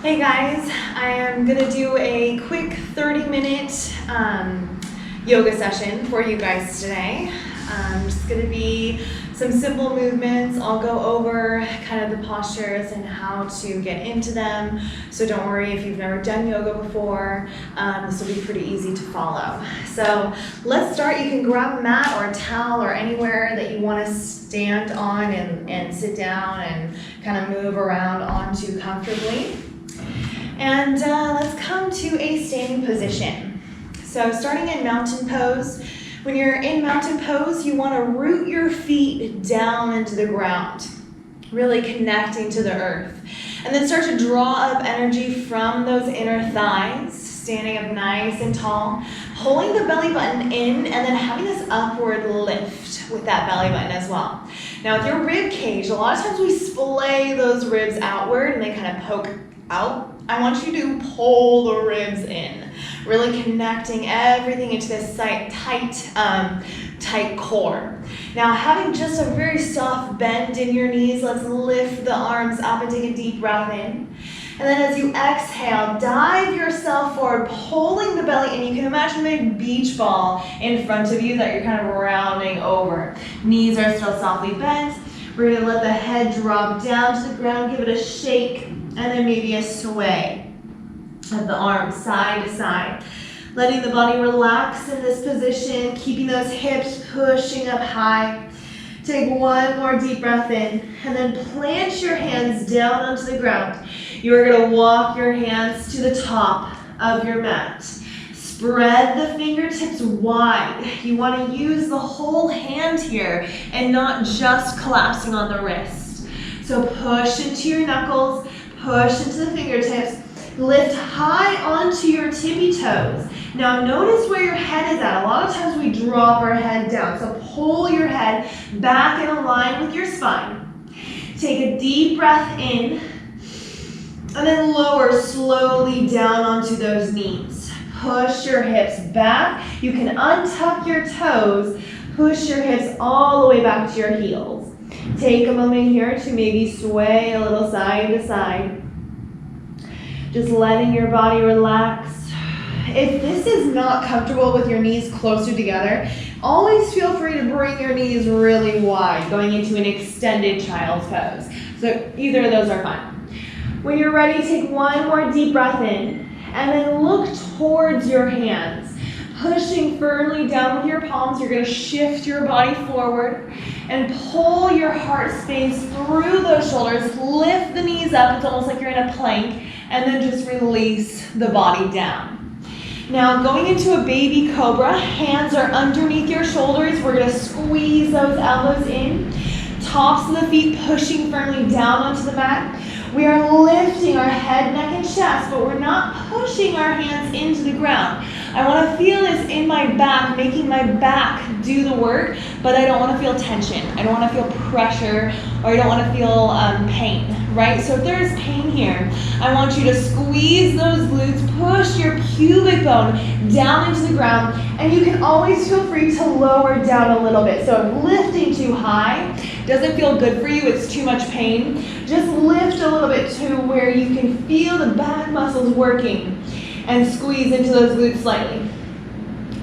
Hey guys, I am gonna do a quick 30-minute yoga session for you guys today. Just gonna be some simple movements. I'll go over kind of the postures and how to get into them. So don't worry if you've never done yoga before. This will be pretty easy to follow. So let's start. You can grab a mat or a towel or anywhere that you want to stand on and sit down and kind of move around onto comfortably. And let's come to a standing position. So starting in mountain pose. When you're in mountain pose, you want to root your feet down into the ground, really connecting to the earth. And then start to draw up energy from those inner thighs, standing up nice and tall, pulling the belly button in, and then having this upward lift with that belly button as well. Now with your rib cage, a lot of times we splay those ribs outward and they kind of poke out. I want you to pull the ribs in, really connecting everything into this tight core. Now, having just a very soft bend in your knees, let's lift the arms up and take a deep breath in. And then as you exhale, dive yourself forward, pulling the belly in. You can imagine a big beach ball in front of you that you're kind of rounding over. Knees are still softly bent. We're gonna let the head drop down to the ground, give it a shake, and then maybe a sway of the arms side to side. Letting the body relax in this position, keeping those hips pushing up high. Take one more deep breath in, and then plant your hands down onto the ground. You are gonna walk your hands to the top of your mat. Spread the fingertips wide. You wanna use the whole hand here and not just collapsing on the wrist. So push into your knuckles, push into the fingertips, lift high onto your tippy toes. Now notice where your head is at. A lot of times we drop our head down. So pull your head back and align with your spine. Take a deep breath in, and then lower slowly down onto those knees. Push your hips back. You can untuck your toes, push your hips all the way back to your heels. Take a moment here to maybe sway a little side to side. Just letting your body relax. If this is not comfortable with your knees closer together, always feel free to bring your knees really wide, going into an extended child's pose. So either of those are fine. When you're ready, take one more deep breath in, and then look towards your hands. Pushing firmly down with your palms, you're gonna shift your body forward and pull your heart space through those shoulders. Lift the knees up, it's almost like you're in a plank, and then just release the body down. Now going into a baby cobra, hands are underneath your shoulders. We're gonna squeeze those elbows in, tops of the feet pushing firmly down onto the mat. We are lifting our head, neck, and chest, but we're not pushing our hands into the ground. I want to feel this in my back, making my back do the work, but I don't want to feel tension. I don't want to feel pressure, or I don't want to feel pain, right? So if there's pain here, I want you to squeeze those glutes, push your pubic bone down into the ground, and you can always feel free to lower down a little bit. So if lifting too high doesn't feel good for you, it's too much pain, just lift a little bit to where you can feel the back muscles working and squeeze into those glutes slightly.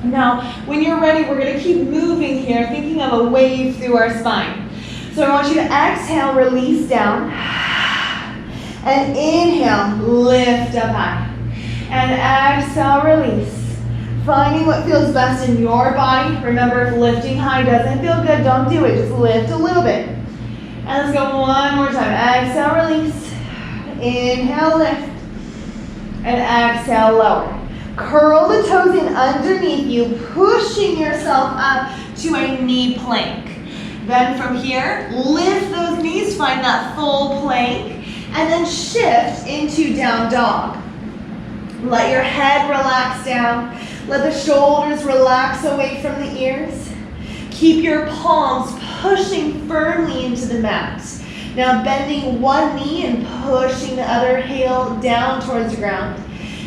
Now, when you're ready, we're gonna keep moving here, thinking of a wave through our spine. So I want you to exhale, release down, and inhale, lift up high. And exhale, release. Finding what feels best in your body. Remember, if lifting high doesn't feel good, don't do it, just lift a little bit. And let's go one more time. Exhale, release. Inhale, lift. And exhale, lower. Curl the toes in underneath you, pushing yourself up to a knee plank. Then from here, lift those knees, find that full plank, and then shift into down dog. Let your head relax down. Let the shoulders relax away from the ears. Keep your palms pushing firmly into the mat. Now bending one knee and pushing the other heel down towards the ground.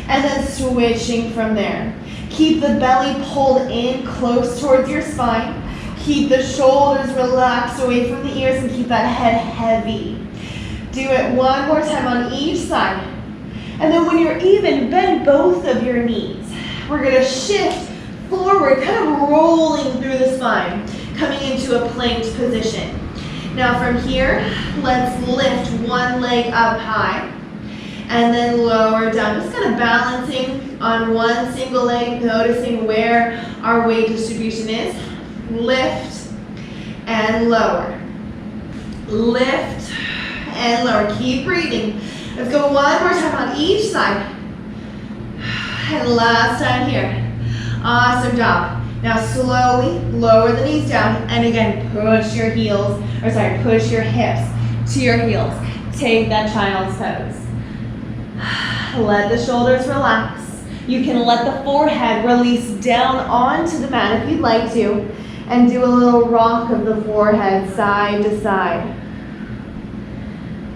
And then switching from there. Keep the belly pulled in close towards your spine. Keep the shoulders relaxed away from the ears and keep that head heavy. Do it one more time on each side. And then when you're even, bend both of your knees. We're gonna shift forward, kind of rolling through the spine, coming into a planked position. Now from here, let's lift one leg up high and then lower down. Just kind of balancing on one single leg, noticing where our weight distribution is. Lift and lower. Lift and lower. Keep breathing. Let's go one more time on each side. And last time here. Awesome job. Now slowly lower the knees down and again push your heels, push your hips to your heels. Take that child's pose. Let the shoulders relax. You can let the forehead release down onto the mat if you'd like to, and do a little rock of the forehead side to side.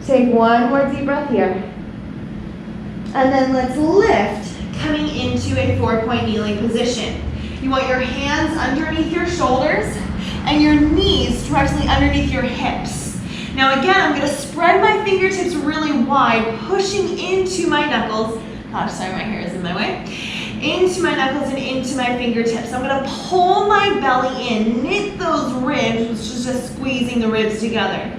Take one more deep breath here. And then let's lift, coming into a 4-point kneeling position. You want your hands underneath your shoulders and your knees directly underneath your hips. Now again, I'm gonna spread my fingertips really wide, pushing into my knuckles. Gosh, sorry, my hair is in my way. Into my knuckles and into my fingertips. I'm gonna pull my belly in, knit those ribs, which is just squeezing the ribs together.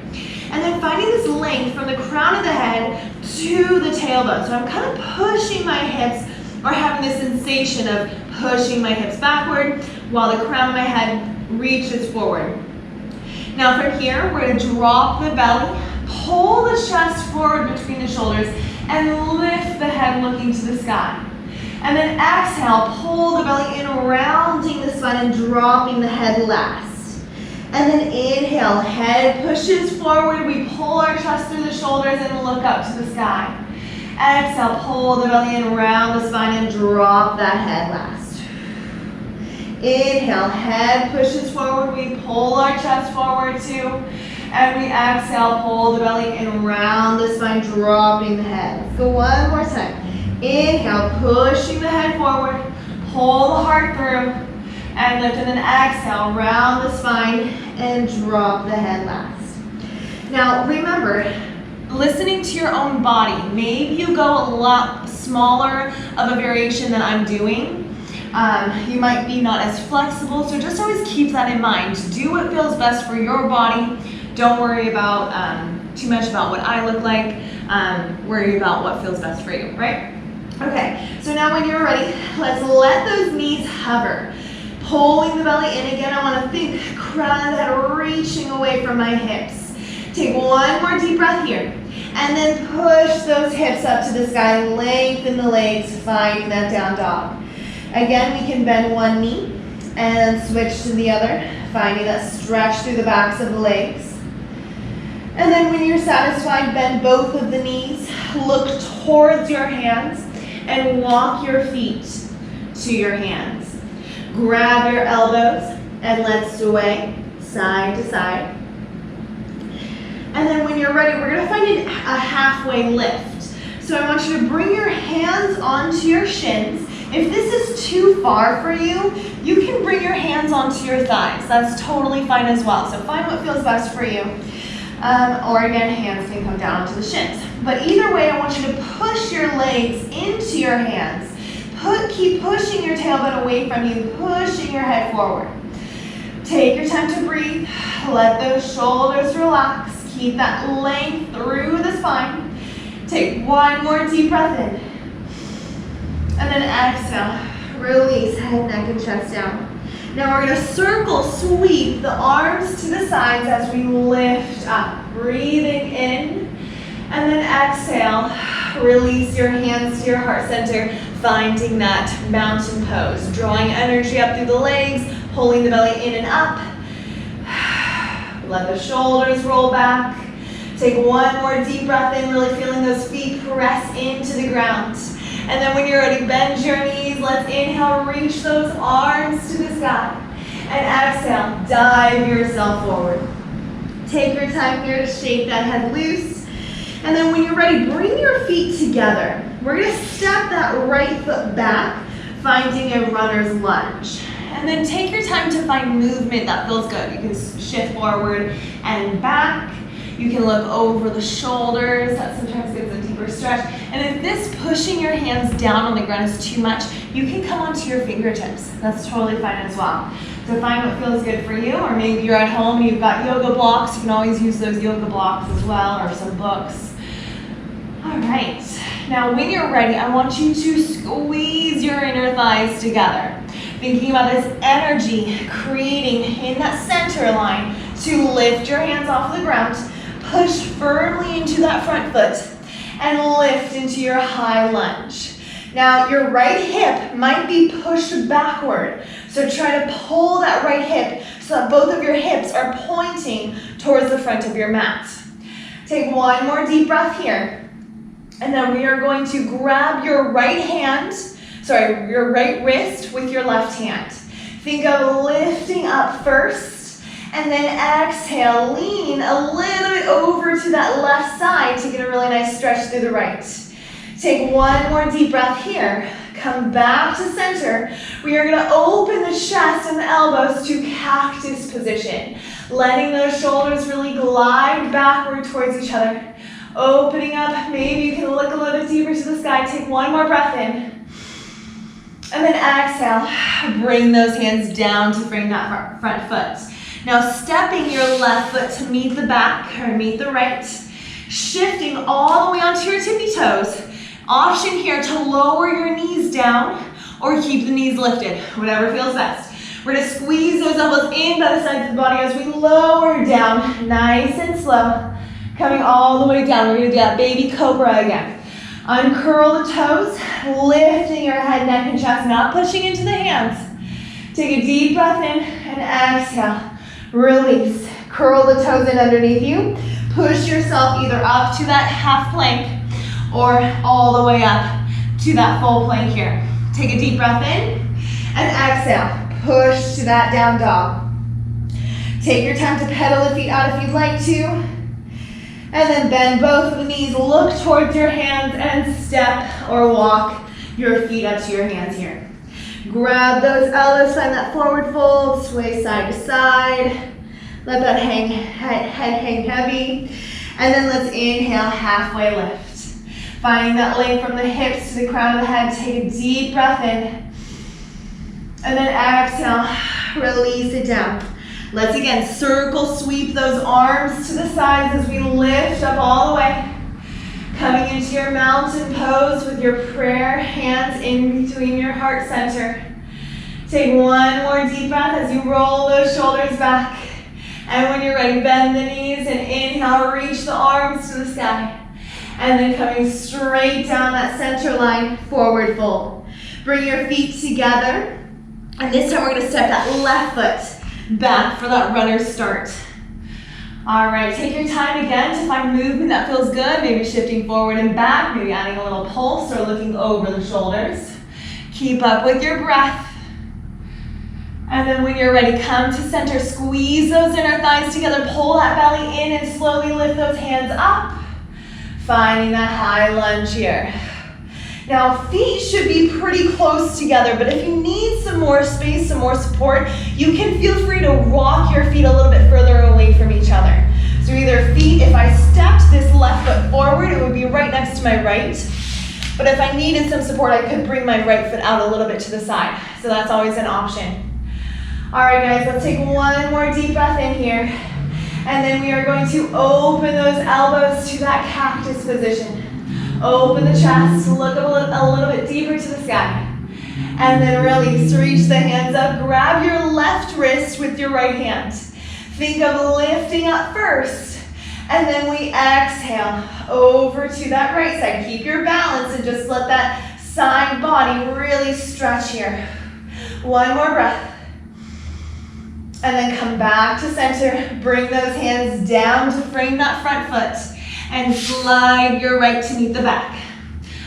And then finding this length from the crown of the head to the tailbone. So I'm kind of pushing my hips, or having this sensation of pushing my hips backward while the crown of my head reaches forward. Now from here, we're going to drop the belly, pull the chest forward between the shoulders, and lift the head looking to the sky. And then exhale, pull the belly in, rounding the spine and dropping the head last. And then inhale, head pushes forward, we pull our chest through the shoulders and look up to the sky. Exhale, pull the belly in, round the spine and drop that head last. Inhale, head pushes forward, we pull our chest forward too. And we exhale, pull the belly in, round the spine, dropping the head. Let's go one more time. Inhale, pushing the head forward, pull the heart through, and lift, and then exhale, round the spine and drop the head last. Now remember, listening to your own body, maybe you go a lot smaller of a variation than I'm doing. You might be not as flexible, so just always keep that in mind. Do what feels best for your body. Don't worry about too much about what I look like. Worry about what feels best for you, right? Okay, so now when you're ready, let's let those knees hover. Pulling the belly in again, I want to think crown of the head reaching away from my hips. Take one more deep breath here. And then push those hips up to the sky, lengthen the legs, finding that down dog. Again, we can bend one knee and switch to the other, finding that stretch through the backs of the legs. And then when you're satisfied, bend both of the knees, look towards your hands, and walk your feet to your hands. Grab your elbows and let's sway side to side. And then when you're ready, we're gonna find a halfway lift. So I want you to bring your hands onto your shins. If this is too far for you, you can bring your hands onto your thighs. That's totally fine as well. So find what feels best for you. Or again, hands can come down to the shins. But either way, I want you to push your legs into your hands. Keep pushing your tailbone away from you, pushing your head forward. Take your time to breathe. Let those shoulders relax. Keep that length through the spine. Take one more deep breath in. And then exhale. Release head, neck, and chest down. Now we're going to circle sweep the arms to the sides as we lift up. Breathing in. And then exhale. Release your hands to your heart center, finding that mountain pose. Drawing energy up through the legs, pulling the belly in and up. Let the shoulders roll back. Take one more deep breath in, really feeling those feet press into the ground. And then when you're ready, bend your knees. Let's inhale, reach those arms to the sky. And exhale, dive yourself forward. Take your time here to shake that head loose. And then when you're ready, bring your feet together. We're going to step that right foot back, finding a runner's lunge. And then take your time to find movement that feels good. You can shift forward and back. You can look over the shoulders. That sometimes gives a deeper super stretch. And if this pushing your hands down on the ground is too much, you can come onto your fingertips. That's totally fine as well. So find what feels good for you, or maybe you're at home and you've got yoga blocks. You can always use those yoga blocks as well, or some books. All right. Now when you're ready, I want you to squeeze your inner thighs together. Thinking about this energy creating in that center line to lift your hands off the ground, push firmly into that front foot, and lift into your high lunge. Now your right hip might be pushed backward, so try to pull that right hip so that both of your hips are pointing towards the front of your mat. Take one more deep breath here, and then we are going to grab your right wrist with your left hand. Think of lifting up first, and then exhale, lean a little bit over to that left side to get a really nice stretch through the right. Take one more deep breath here. Come back to center. We are gonna open the chest and the elbows to cactus position, letting those shoulders really glide backward towards each other. Opening up, maybe you can look a little bit deeper to the sky. Take one more breath in. And then exhale, bring those hands down to bring that front foot. Now stepping your left foot to meet the back or meet the right, shifting all the way onto your tippy toes. Option here to lower your knees down or keep the knees lifted, whatever feels best. We're gonna squeeze those elbows in by the sides of the body as we lower down, nice and slow, coming all the way down. We're gonna do that baby cobra again. Uncurl the toes, lifting your head, neck, and chest, not pushing into the hands. Take a deep breath in and exhale. Release. Curl the toes in underneath you. Push yourself either up to that half plank or all the way up to that full plank here. Take a deep breath in and exhale. Push to that down dog. Take your time to pedal the feet out if you'd like to. And then bend both of the knees, look towards your hands, and step or walk your feet up to your hands here. Grab those elbows, find that forward fold, sway side to side. Let that head hang heavy. And then let's inhale, halfway lift. Finding that length from the hips to the crown of the head, take a deep breath in. And then exhale, release it down. Let's again circle sweep those arms to the sides as we lift up all the way. Coming into your mountain pose with your prayer hands in between your heart center. Take one more deep breath as you roll those shoulders back. And when you're ready, bend the knees and inhale, reach the arms to the sky. And then coming straight down that center line, forward fold. Bring your feet together. And this time we're gonna step that left foot back for that runner start. All right, take your time again to find movement that feels good. Maybe shifting forward and back, maybe adding a little pulse or looking over the shoulders. Keep up with your breath. And then when you're ready, come to center. Squeeze those inner thighs together. Pull that belly in and slowly lift those hands up. Finding that high lunge here. Now, feet should be pretty close together, but if you need some more space, some more support, you can feel free to rock your feet a little bit further away from each other. So either feet, if I stepped this left foot forward, it would be right next to my right. But if I needed some support, I could bring my right foot out a little bit to the side. So that's always an option. All right, guys, let's take one more deep breath in here. And then we are going to open those elbows to that cactus position. Open the chest, look a little bit deeper to the sky. And then release, reach the hands up. Grab your left wrist with your right hand. Think of lifting up first. And then we exhale over to that right side. Keep your balance and just let that side body really stretch here. One more breath. And then come back to center. Bring those hands down to frame that front foot. And slide your right to meet the back.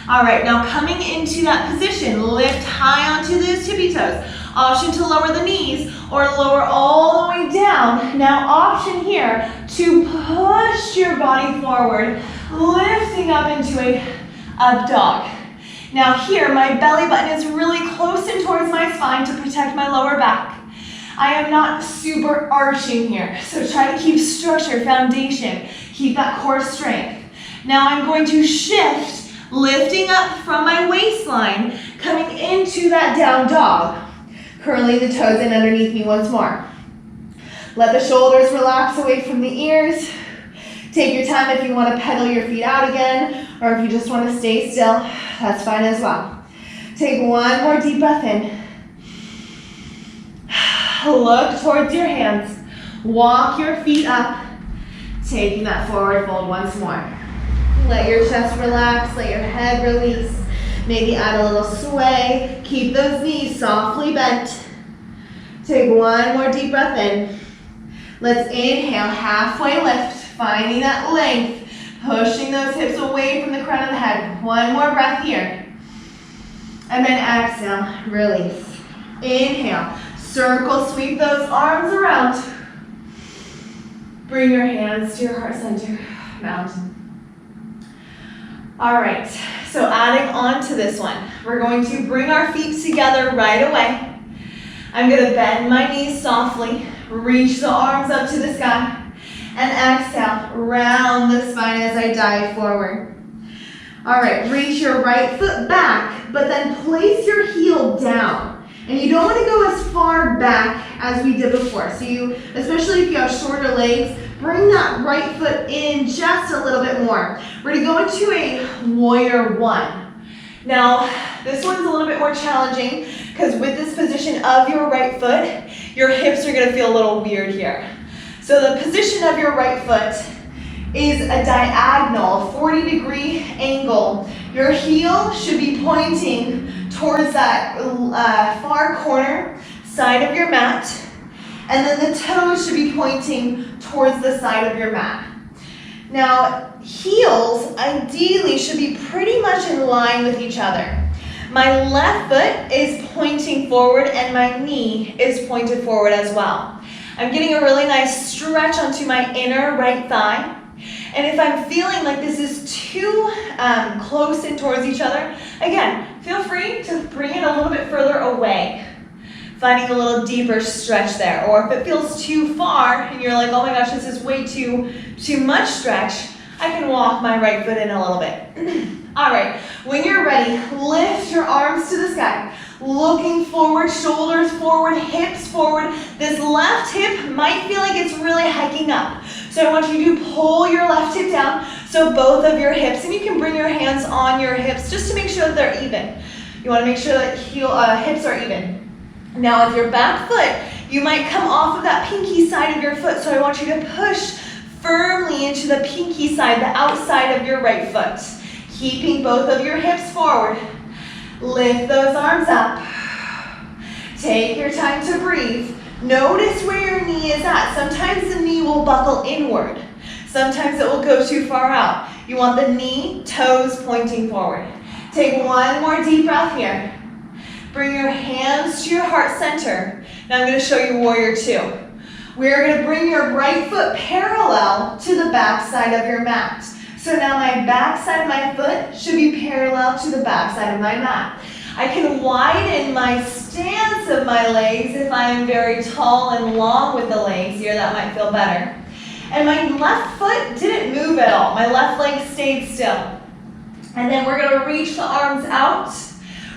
All right, now coming into that position, lift high onto those tippy toes. Option to lower the knees or lower all the way down. Now option here to push your body forward, lifting up into a up dog. Now here, my belly button is really close in towards my spine to protect my lower back. I am not super arching here, so try to keep structure, foundation. Keep that core strength. Now I'm going to shift, lifting up from my waistline, coming into that down dog. Curling the toes in underneath me once more. Let the shoulders relax away from the ears. Take your time if you want to pedal your feet out again, or if you just want to stay still, that's fine as well. Take one more deep breath in. Look towards your hands. Walk your feet up, taking that forward fold once more. Let your chest relax, let your head release. Maybe add a little sway. Keep those knees softly bent. Take one more deep breath in. Let's inhale, halfway lift, finding that length, pushing those hips away from the crown of the head. One more breath here. And then exhale, release. Inhale, circle, sweep those arms around. Bring your hands to your heart center, mountain. All right, so adding on to this one, we're going to bring our feet together right away. I'm gonna bend my knees softly, reach the arms up to the sky, and exhale, round the spine as I dive forward. All right, reach your right foot back, but then place your heel down. And you don't want to go as far back as we did before. So you, especially if you have shorter legs, bring that right foot in just a little bit more. We're gonna go into a warrior one. Now, this one's a little bit more challenging because with this position of your right foot, your hips are gonna feel a little weird here. So the position of your right foot is a diagonal, 40-degree angle. Your heel should be pointing towards that far corner side of your mat, and then the toes should be pointing towards the side of your mat. Now, heels ideally should be pretty much in line with each other. My left foot is pointing forward and my knee is pointed forward as well. I'm getting a really nice stretch onto my inner right thigh. And if I'm feeling like this is too close in towards each other, again, feel free to bring it a little bit further away, finding a little deeper stretch there. Or if it feels too far and you're like, oh my gosh, this is way too much stretch, I can walk my right foot in a little bit. All right, when you're ready, lift your arms to the sky. Looking forward, shoulders forward, hips forward. This left hip might feel like it's really hiking up. So I want you to pull your left hip down, so both of your hips, and you can bring your hands on your hips just to make sure that they're even. You want to make sure that hips are even. Now with your back foot, you might come off of that pinky side of your foot, so I want you to push firmly into the pinky side, the outside of your right foot. Keeping both of your hips forward. Lift those arms up. Take your time to breathe. Notice where your knee is at. Sometimes the knee will buckle inward. Sometimes it will go too far out. You want the knee, toes pointing forward. Take one more deep breath here. Bring your hands to your heart center. Now I'm going to show you warrior two. We're going to bring your right foot parallel to the back side of your mat. So now my back side of my foot should be parallel to the back side of my mat. I can widen my stance of my legs if I am very tall and long with the legs here. That might feel better. And my left foot didn't move at all. My left leg stayed still. And then we're going to reach the arms out,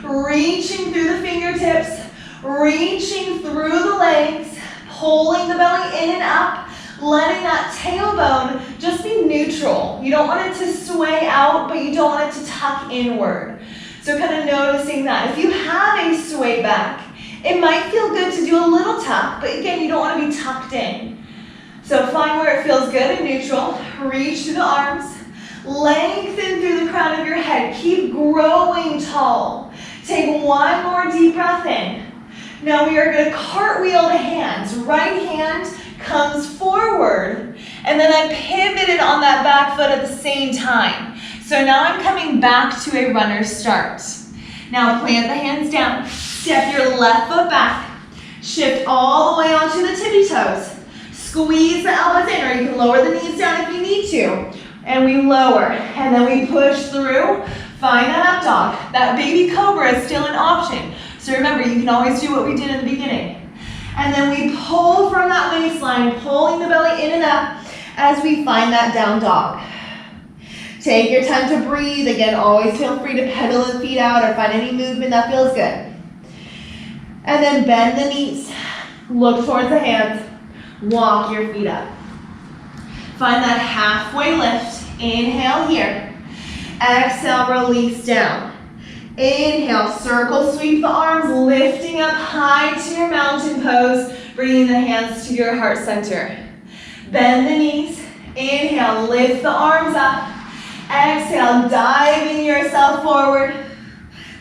reaching through the fingertips, reaching through the legs, pulling the belly in and up, letting that tailbone just be neutral. You don't want it to sway out, but you don't want it to tuck inward. So kind of noticing that. If you have a sway back, it might feel good to do a little tuck, but again, you don't want to be tucked in. So find where it feels good and neutral. Reach through the arms. Lengthen through the crown of your head. Keep growing tall. Take one more deep breath in. Now we are going to cartwheel the hands. Right hand comes forward, and then I pivoted on that back foot at the same time. So now I'm coming back to a runner's start. Now plant the hands down, step your left foot back, shift all the way onto the tippy toes, squeeze the elbows in, or you can lower the knees down if you need to, and we lower, and then we push through, find that up dog. That baby cobra is still an option. So remember, you can always do what we did in the beginning. And then we pull from that waistline, pulling the belly in and up as we find that down dog. Take your time to breathe. Again, always feel free to pedal the feet out or find any movement that feels good. And then bend the knees. Look towards the hands. Walk your feet up. Find that halfway lift. Inhale here. Exhale, release down. Inhale, circle sweep the arms, lifting up high to your mountain pose, bringing the hands to your heart center. Bend the knees. Inhale, lift the arms up. Exhale, diving yourself forward.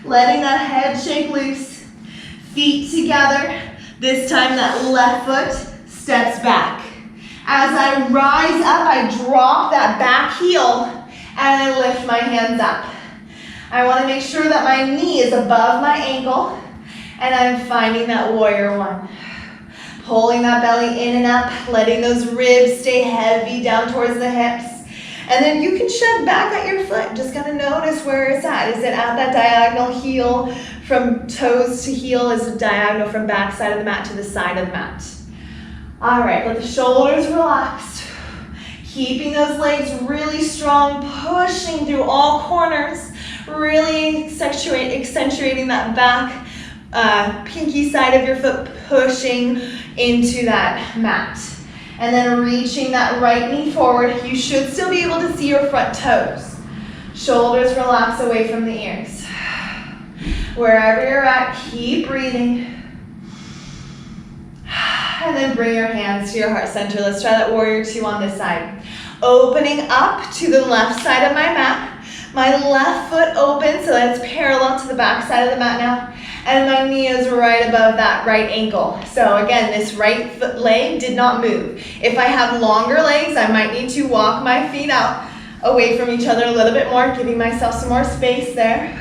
Letting that head shake loose. Feet together. This time that left foot steps back. As I rise up, I drop that back heel and I lift my hands up. I want to make sure that my knee is above my ankle and I'm finding that warrior one. Pulling that belly in and up, letting those ribs stay heavy down towards the hips. And then you can shed back at your foot. Just gonna notice where it's at. Is it at that diagonal heel from toes to heel? Is it diagonal from back side of the mat to the side of the mat? All right, let the shoulders relax. Keeping those legs really strong, pushing through all corners. Really accentuating that back pinky side of your foot, pushing into that mat. And then reaching that right knee forward. You should still be able to see your front toes. Shoulders relax away from the ears. Wherever you're at, keep breathing. And then bring your hands to your heart center. Let's try that warrior two on this side. Opening up to the left side of my mat. My left foot open, so that's parallel to the back side of the mat now. And my knee is right above that right ankle. So again, this right foot leg did not move. If I have longer legs, I might need to walk my feet out away from each other a little bit more, giving myself some more space there.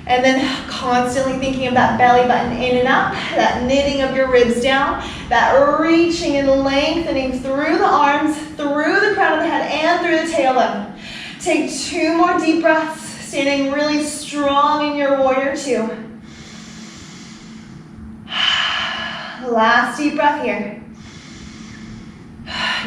And then constantly thinking of that belly button in and up, that knitting of your ribs down, that reaching and lengthening through the arms, through the crown of the head, and through the tailbone. Take 2 more deep breaths, standing really strong in your warrior two. Last deep breath here.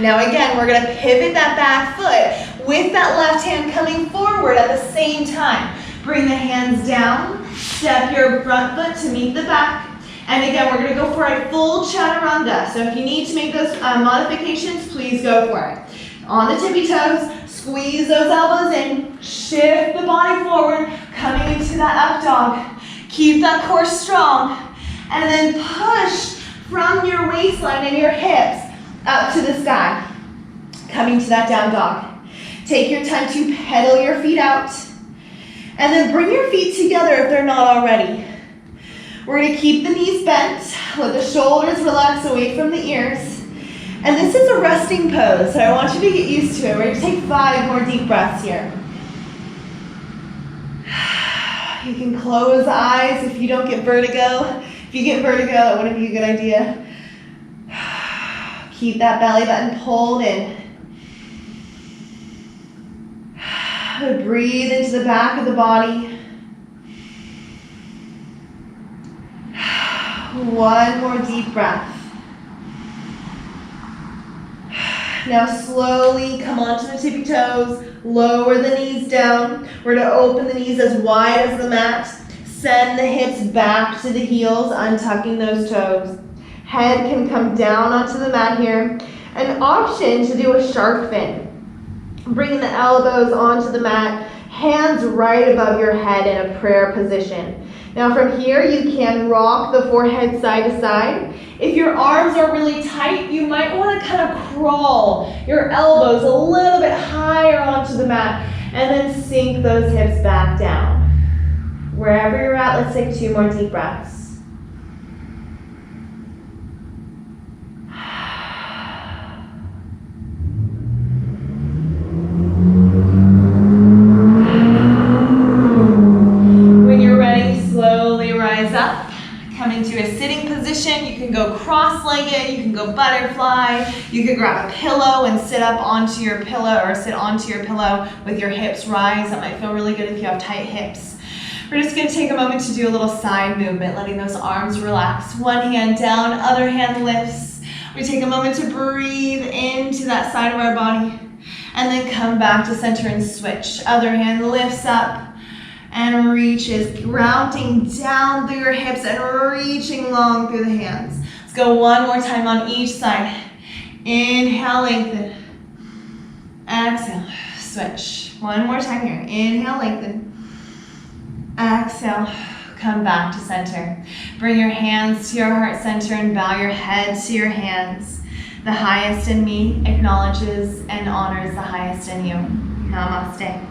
Now again, we're gonna pivot that back foot with that left hand coming forward at the same time. Bring the hands down, step your front foot to meet the back. And again, we're gonna go for a full chaturanga. So if you need to make those modifications, please go for it. On the tippy toes, squeeze those elbows in, shift the body forward, coming into that up dog. Keep that core strong, and then push from your waistline and your hips up to the sky, coming to that down dog. Take your time to pedal your feet out, and then bring your feet together if they're not already. We're gonna keep the knees bent, let the shoulders relax away from the ears. And this is a resting pose, so I want you to get used to it. We're gonna take 5 more deep breaths here. You can close eyes if you don't get vertigo. If you get vertigo, that wouldn't be a good idea. Keep that belly button pulled in. Breathe into the back of the body. 1 more deep breath. Now slowly come onto the tippy toes, lower the knees down. We're gonna open the knees as wide as the mat. Send the hips back to the heels, untucking those toes. Head can come down onto the mat here. An option to do a shark fin. Bringing the elbows onto the mat, hands right above your head in a prayer position. Now from here, you can rock the forehead side to side. If your arms are really tight, you might want to kind of crawl your elbows a little bit higher onto the mat and then sink those hips back down. Wherever you're at, let's take 2 more deep breaths. Come into a sitting position. You can go cross-legged, you can go butterfly, you can grab a pillow and sit up onto your pillow or sit onto your pillow with your hips rise. That might feel really good if you have tight hips. We're just gonna take a moment to do a little side movement, letting those arms relax. One hand down, other hand lifts. We take a moment to breathe into that side of our body. And then come back to center and switch. Other hand lifts up and reaches, grounding down through your hips and reaching long through the hands. Let's go one more time on each side. Inhale, lengthen. Exhale, switch. One more time here. Inhale, lengthen. Exhale, come back to center. Bring your hands to your heart center and bow your head to your hands. The highest in me acknowledges and honors the highest in you. Namaste.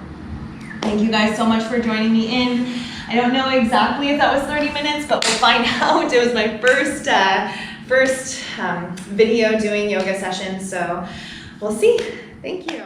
Thank you guys so much for joining me in. I don't know exactly if that was 30 minutes, but we'll find out. It was my first video doing yoga session, so we'll see. Thank you.